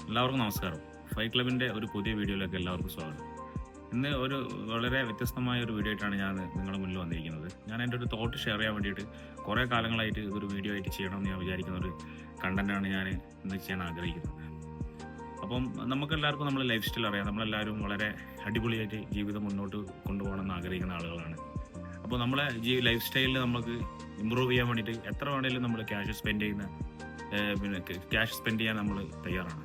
എല്ലാവർക്കും നമസ്കാരം. ഫൈറ്റ് ക്ലബിൻ്റെ ഒരു പുതിയ വീഡിയോയിലേക്ക് എല്ലാവർക്കും സ്വാഗതം. ഇന്ന് ഒരു വളരെ വ്യത്യസ്തമായ ഒരു വീഡിയോ ആയിട്ടാണ് ഞാൻ നിങ്ങളുടെ മുന്നിൽ വന്നിരിക്കുന്നത്. ഞാൻ എൻ്റെ ഒരു തോട്ട് ഷെയർ ചെയ്യാൻ വേണ്ടിയിട്ട് കുറേ കാലങ്ങളായിട്ട് ഇതൊരു വീഡിയോ ആയിട്ട് ചെയ്യണമെന്ന് ഞാൻ വിചാരിക്കുന്ന ഒരു കണ്ടൻറ്റാണ് ഞാൻ ഇന്ന് ചെയ്യാൻ ആഗ്രഹിക്കുന്നത്. അപ്പം നമുക്കെല്ലാവർക്കും നമ്മുടെ ലൈഫ് സ്റ്റൈൽ അറിയാം. നമ്മളെല്ലാവരും വളരെ അടിപൊളിയായിട്ട് ജീവിതം മുന്നോട്ട് കൊണ്ടുപോകണമെന്ന് ആഗ്രഹിക്കുന്ന ആളുകളാണ്. അപ്പോൾ നമ്മളെ ലൈഫ് സ്റ്റൈലിൽ നമുക്ക് ഇമ്പ്രൂവ് ചെയ്യാൻ വേണ്ടിയിട്ട് എത്ര വേണമെങ്കിലും നമ്മൾ ക്യാഷ് സ്പെൻഡ് ചെയ്യാൻ നമ്മൾ തയ്യാറാണ്.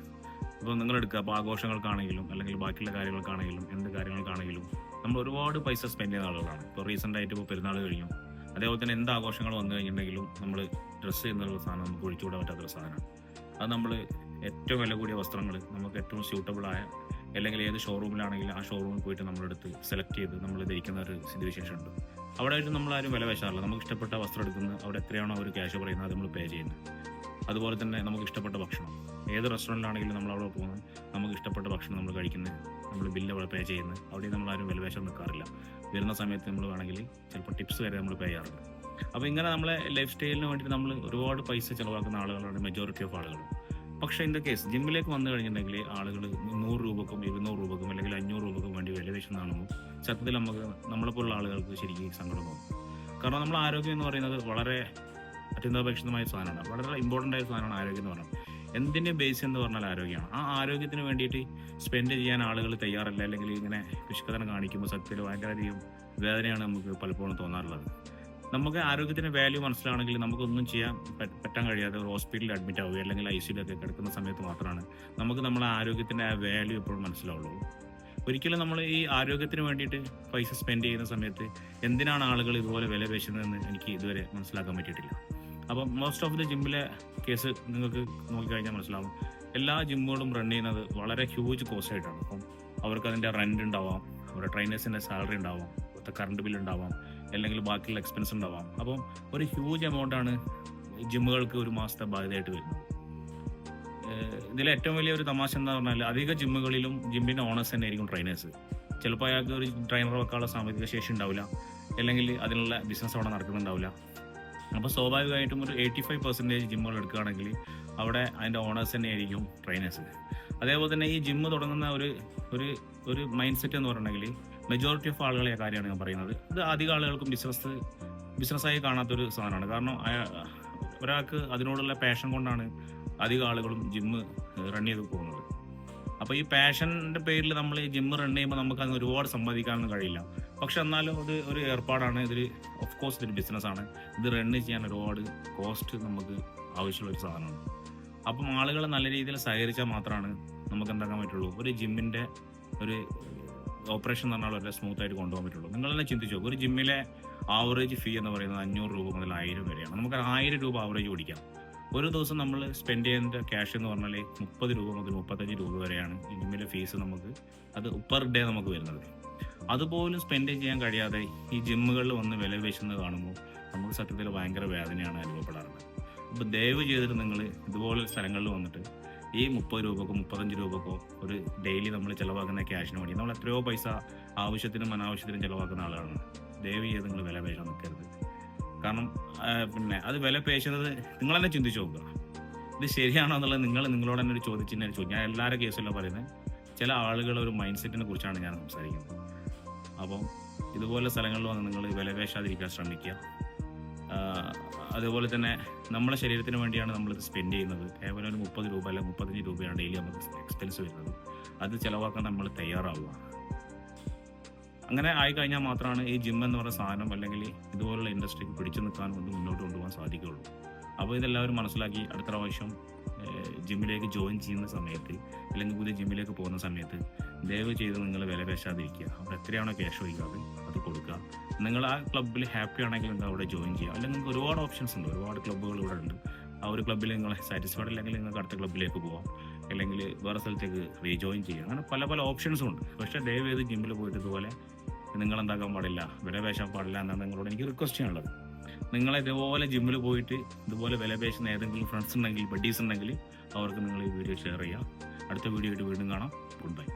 ഇപ്പോൾ നിങ്ങളെടുക്കുക, അപ്പോൾ ആഘോഷങ്ങൾക്കാണെങ്കിലും അല്ലെങ്കിൽ ബാക്കിയുള്ള കാര്യങ്ങൾക്കാണെങ്കിലും എന്ത് കാര്യങ്ങൾക്കാണെങ്കിലും നമ്മൾ ഒരുപാട് പൈസ സ്പെൻഡ് ചെയ്യുന്ന ആളുകളാണ്. ഇപ്പോൾ റീസെൻ്റായിട്ട് ഇപ്പോൾ പെരുന്നാൾ കഴിഞ്ഞു, അതേപോലെ തന്നെ എന്ത് ആഘോഷങ്ങൾ വന്നു കഴിഞ്ഞിട്ടുണ്ടെങ്കിലും നമ്മൾ ഡ്രസ്സ് ചെയ്യുന്ന സാധനം നമുക്ക് ഒഴിച്ചുകൂടാൻ പറ്റാത്തൊരു സാധനമാണ്. അത് നമ്മൾ ഏറ്റവും വില കൂടിയ വസ്ത്രങ്ങൾ നമുക്ക് ഏറ്റവും സ്യൂട്ടബിളായ അല്ലെങ്കിൽ ഏത് ഷോറൂമിലാണെങ്കിലും ആ ഷോറൂമിൽ പോയിട്ട് നമ്മളെടുത്ത് സെലക്ട് ചെയ്ത് നമ്മൾ ധരിക്കുന്ന ഒരു സ്ഥിതിവിശേഷം ഉണ്ട്. അവിടെ ആയിട്ട് നമ്മളാരും വില വെച്ചാറില്ല. നമുക്ക് ഇഷ്ടപ്പെട്ട വസ്ത്രം എടുക്കുന്നത് അവിടെ എത്രയാണോ അവർ ക്യാഷ് പറയുന്നത് അത് നമ്മൾ പേ ചെയ്യുന്നത്. അതുപോലെ തന്നെ നമുക്ക് ഇഷ്ടപ്പെട്ട ഭക്ഷണം ഏത് റെസ്റ്റോറൻറ്റിലാണെങ്കിലും നമ്മളവിടെ പോകുന്നത്, നമുക്ക് ഇഷ്ടപ്പെട്ട ഭക്ഷണം നമ്മൾ കഴിക്കുന്നത്, നമ്മൾ ബില്ല് അവിടെ പേ ചെയ്യുന്നത്, അവിടെ നമ്മളാരും വിലവേശം നിൽക്കാറില്ല. വരുന്ന സമയത്ത് നമ്മൾ വേണമെങ്കിൽ ചിലപ്പോൾ ടിപ്സ് വരെ നമ്മൾ പേ ചെയ്യാറുണ്ട്. അപ്പോൾ ഇങ്ങനെ നമ്മളെ ലൈഫ് സ്റ്റൈലിന് വേണ്ടിയിട്ട് നമ്മൾ ഒരുപാട് പൈസ ചിലവാക്കുന്ന ആളുകളാണ് മെജോറിറ്റി ഓഫ് ആളുകൾ. പക്ഷേ ഇൻ ദ കേസ് ജിമ്മിലേക്ക് വന്നു കഴിഞ്ഞിട്ടുണ്ടെങ്കിൽ ആളുകൾ 100 രൂപക്കും 200 രൂപക്കും അല്ലെങ്കിൽ 500 രൂപക്കും വേണ്ടി വിലവേശം കാണുമ്പോൾ സത്യത്തിൽ നമ്മളെപ്പോലുള്ള ആളുകൾക്ക് ശരിക്കും സങ്കടം തോന്നും. കാരണം നമ്മൾ ആരോഗ്യം എന്ന് പറയുന്നത് വളരെ അത്യന്താപേക്ഷിതമായ സാധനമാണ്, വളരെ ഇമ്പോർട്ടൻ്റ് ആയ സാധനമാണ് ആരോഗ്യം എന്ന് പറഞ്ഞാൽ. എന്തിൻ്റെ ബേസ് എന്ന് പറഞ്ഞാൽ ആരോഗ്യമാണ്. ആ ആരോഗ്യത്തിന് വേണ്ടിയിട്ട് സ്പെൻഡ് ചെയ്യാൻ ആളുകൾ തയ്യാറല്ല, അല്ലെങ്കിൽ ഇങ്ങനെ പിശുക്കതനം കാണിക്കുമ്പോൾ സത്യത്തിൽ ഭയങ്കരധികം വേദനയാണ് നമുക്ക് പലപ്പോഴും തോന്നാറുള്ളത്. നമുക്ക് ആരോഗ്യത്തിൻ്റെ വാല്യൂ മനസ്സിലാണെങ്കിൽ നമുക്കൊന്നും ചെയ്യാൻ പറ്റാൻ കഴിയാതെ ഒരു ഹോസ്പിറ്റലിൽ അഡ്മിറ്റ് ആവുക അല്ലെങ്കിൽ ICUലൊക്കെ കിടക്കുന്ന സമയത്ത് മാത്രമാണ് നമുക്ക് നമ്മളെ ആരോഗ്യത്തിൻ്റെ ആ വാല്യൂ എപ്പോഴും മനസ്സിലാവുള്ളൂ. ഒരിക്കലും നമ്മൾ ഈ ആരോഗ്യത്തിന് വേണ്ടിയിട്ട് പൈസ സ്പെൻഡ് ചെയ്യുന്ന സമയത്ത് എന്തിനാണ് ആളുകൾ ഇതുപോലെ വില പേശുന്നതെന്ന് എനിക്ക് ഇതുവരെ മനസ്സിലാക്കാൻ പറ്റിയിട്ടില്ല. അപ്പം മോസ്റ്റ് ഓഫ് ദി ജിമ്മിലെ കേസ് നിങ്ങൾക്ക് നോക്കിക്കഴിഞ്ഞാൽ മനസ്സിലാവും. എല്ലാ ജിമ്മുകളും റൺ ചെയ്യുന്നത് വളരെ ഹ്യൂജ് കോസ്റ്റ് ആയിട്ടാണ്. അപ്പം അവർക്ക് അതിൻ്റെ റെൻ്റ് ഉണ്ടാവാം, അവരുടെ ട്രെയിനേഴ്സിൻ്റെ സാലറി ഉണ്ടാവാം, കറണ്ട് ബില്ല് ഉണ്ടാവാം, അല്ലെങ്കിൽ ബാക്കിയുള്ള എക്സ്പെൻസ് ഉണ്ടാവാം. അപ്പം ഒരു ഹ്യൂജ് എമൗണ്ടാണ് ജിമ്മുകൾക്ക് ഒരു മാസത്തെ ബാധ്യതയായിട്ട് വരുന്നത്. ഇതിലെ ഏറ്റവും വലിയ ഒരു തമാശ എന്താ പറഞ്ഞാൽ അധിക ജിമ്മുകളിലും ജിമ്മിൻ്റെ ഓണേഴ്സ് തന്നെ ആയിരിക്കും ട്രെയിനേഴ്സ്. ചിലപ്പോൾ അയാൾക്ക് ഒരു ട്രെയിനർ വെക്കാനുള്ള സാമ്പത്തിക ശേഷി ഉണ്ടാവില്ല, അല്ലെങ്കിൽ അതിനുള്ള ബിസിനസ് അവിടെ നടക്കുന്നുണ്ടാവില്ല. അപ്പോൾ സ്വാഭാവികമായിട്ടും ഒരു 85% ജിമ്മുകൾ എടുക്കുകയാണെങ്കിൽ അവിടെ അതിൻ്റെ ഓണേഴ്സ് തന്നെ ആയിരിക്കും ട്രെയിനേഴ്സ്. അതേപോലെ തന്നെ ഈ ജിമ്മ് തുടങ്ങുന്ന ഒരു മൈൻഡ് സെറ്റ് എന്ന് പറഞ്ഞിട്ടുണ്ടെങ്കിൽ മെജോറിറ്റി ഓഫ് ആളുകളെ കാര്യമാണ് ഞാൻ പറയുന്നത്. ഇത് അധികം ആളുകൾക്കും ബിസിനസ്സായി കാണാത്തൊരു സാധനമാണ്. കാരണം ഒരാൾക്ക് അതിനോടുള്ള പാഷൻ കൊണ്ടാണ് അധികം ആളുകളും ജിമ്മ് റൺ ചെയ്ത് പോകുന്നത്. അപ്പോൾ ഈ പാഷൻ്റെ പേരിൽ നമ്മൾ ഈ ജിമ്മ് റൺ ചെയ്യുമ്പോൾ നമുക്ക് അതിന് ഒരുപാട് സമ്പാദിക്കാനൊന്നും കഴിയില്ല. പക്ഷെ എന്നാലും ഒരു ഏർപ്പാടാണ്. ഓഫ് കോഴ്സ് ഇതൊരു ബിസിനസ്സാണ്. ഇത് റണ്ണ് ചെയ്യാൻ ഒരുപാട് കോസ്റ്റ് നമുക്ക് ആവശ്യമുള്ളൊരു സാധനമാണ്. അപ്പം ആളുകൾ നല്ല രീതിയിൽ സഹകരിച്ചാൽ മാത്രമാണ് നമുക്ക് എന്താക്കാൻ പറ്റുള്ളൂ, ഒരു ജിമ്മിൻ്റെ ഒരു ഓപ്പറേഷൻ എന്ന് പറഞ്ഞാൽ വളരെ സ്മൂത്തായിട്ട് കൊണ്ടുപോകാൻ പറ്റുള്ളൂ. നിങ്ങൾ തന്നെ ചിന്തിച്ചു നോക്കും, ഒരു ജിമ്മിലെ ആവറേജ് ഫീ എന്ന് പറയുന്നത് 500 രൂപ മുതൽ 1000 വരെയാണ്. നമുക്ക് 1000 രൂപ ആവറേജ് ഓടിക്കാം. ഒരു ദിവസം നമ്മൾ സ്പെൻഡ് ചെയ്യുന്ന ക്യാഷ് എന്ന് പറഞ്ഞാൽ 30 രൂപ മുതൽ 35 രൂപ വരെയാണ് ഈ ജിമ്മിലെ ഫീസ് നമുക്ക്, അത് പെർ ഡേ നമുക്ക് വരുന്നത്. അതുപോലും സ്പെൻഡ് ചെയ്യാൻ കഴിയാതെ ഈ ജിമ്മുകളിൽ വന്ന് വില പേശുന്നത് കാണുമ്പോൾ നമുക്ക് സത്യത്തിൽ ഭയങ്കര വേദനയാണ് അനുഭവപ്പെടാറുള്ളത്. അപ്പോൾ ദയവ് ചെയ്തിട്ട് നിങ്ങൾ ഇതുപോലെ സ്ഥലങ്ങളിൽ വന്നിട്ട് ഈ 30 രൂപക്കോ 35 രൂപക്കോ ഒരു ഡെയിലി നമ്മൾ ചിലവാക്കുന്ന ക്യാഷിന് വേണ്ടി നമ്മൾ എത്രയോ പൈസ ആവശ്യത്തിനും അനാവശ്യത്തിനും ചിലവാക്കുന്ന ആളുകളാണ്. ദയവ് ചെയ്ത് നിങ്ങൾ വില പേശാൻ നിൽക്കരുത്. കാരണം അത് വില പേശുന്നത് നിങ്ങൾ തന്നെ ചിന്തിച്ച് നോക്കുക. ഇത് ശരിയാണോ എന്നുള്ളത് നിങ്ങളോട് തന്നെ ഒരു ചോദിച്ചിട്ട് ചോദിക്കും. ഞാൻ എല്ലാവരുടെ കേസുമല്ല പറയുന്നത്, ചില ആളുകളുടെ ഒരു മൈൻഡ് സെറ്റിനെ കുറിച്ചാണ് ഞാൻ സംസാരിക്കുന്നത്. അപ്പം ഇതുപോലെ സ്ഥലങ്ങളിൽ വന്ന് നിങ്ങൾ വില പേശാതിരിക്കാൻ ശ്രമിക്കുക. അതുപോലെ തന്നെ നമ്മുടെ ശരീരത്തിന് വേണ്ടിയാണ് നമ്മളിത് സ്പെൻഡ് ചെയ്യുന്നത്. കേവലം ഒരു 30 രൂപ അല്ലെങ്കിൽ 35 രൂപയാണ് ഡെയിലി നമുക്ക് എക്സ്പെൻസ് വരുന്നത്. അത് ചിലവാക്കാൻ നമ്മൾ തയ്യാറാവുക. അങ്ങനെ ആയിക്കഴിഞ്ഞാൽ മാത്രമാണ് ഈ ജിം എന്ന് പറയുന്ന സാധനം അല്ലെങ്കിൽ ഇതുപോലുള്ള ഇൻഡസ്ട്രിക്ക് പിടിച്ചു നിൽക്കാൻ മുന്നോട്ട് കൊണ്ടുപോകാൻ സാധിക്കുകയുള്ളൂ. അപ്പോൾ ഇതെല്ലാവരും മനസ്സിലാക്കി അടുത്ത പ്രാവശ്യം ജിമ്മിലേക്ക് ജോയിൻ ചെയ്യുന്ന സമയത്ത് അല്ലെങ്കിൽ പുതിയ ജിമ്മിലേക്ക് പോകുന്ന സമയത്ത് ദയവ് ചെയ്ത് നിങ്ങൾ വില പേശാതിരിക്കുക. അവിടെ എത്രയാണോ ക്യാഷ് വയ്ക്കാതെ അത് കൊടുക്കുക. നിങ്ങൾ ആ ക്ലബ്ബിൽ ഹാപ്പി ആണെങ്കിൽ നിങ്ങൾ അവിടെ ജോയിൻ ചെയ്യുക. അല്ലെങ്കിൽ നിങ്ങൾക്ക് ഒരുപാട് ഓപ്ഷൻസ് ഉണ്ട്, ഒരുപാട് ക്ലബ്ബുകൾ ഇവിടെ ഉണ്ട്. ആ ഒരു ക്ലബ്ബിൽ നിങ്ങൾ സാറ്റിസ്ഫൈഡ് അല്ലെങ്കിൽ നിങ്ങൾക്ക് അടുത്ത ക്ലബ്ബിലേക്ക് പോകാം, അല്ലെങ്കിൽ വേറെ സ്ഥലത്തേക്ക് റീജോയിൻ ചെയ്യുക. അങ്ങനെ പല ഓപ്ഷൻസും ഉണ്ട്. പക്ഷേ ദയവ് ചെയ്ത് ജിമ്മിൽ പോയിട്ട് ഇതുപോലെ നിങ്ങൾ എന്താക്കാൻ പാടില്ല, വില പേശാൻ പാടില്ല എന്നാണ് നിങ്ങളോട് എനിക്ക് റിക്വസ്റ്റ് ചെയ്യാനുള്ളത്. നിങ്ങൾ ഇതുപോലെ ജിമ്മിൽ പോയിട്ട് ഇതുപോലെ വില പേശുന്ന ഏതെങ്കിലും ഫ്രണ്ട്സ് ഉണ്ടെങ്കിൽ, ബഡീസ് ഉണ്ടെങ്കിൽ അവർക്ക് നിങ്ങൾ ഈ വീഡിയോ ഷെയർ ചെയ്യുക. അടുത്ത വീഡിയോ ആയിട്ട് വീണ്ടും കാണാം. Good bye.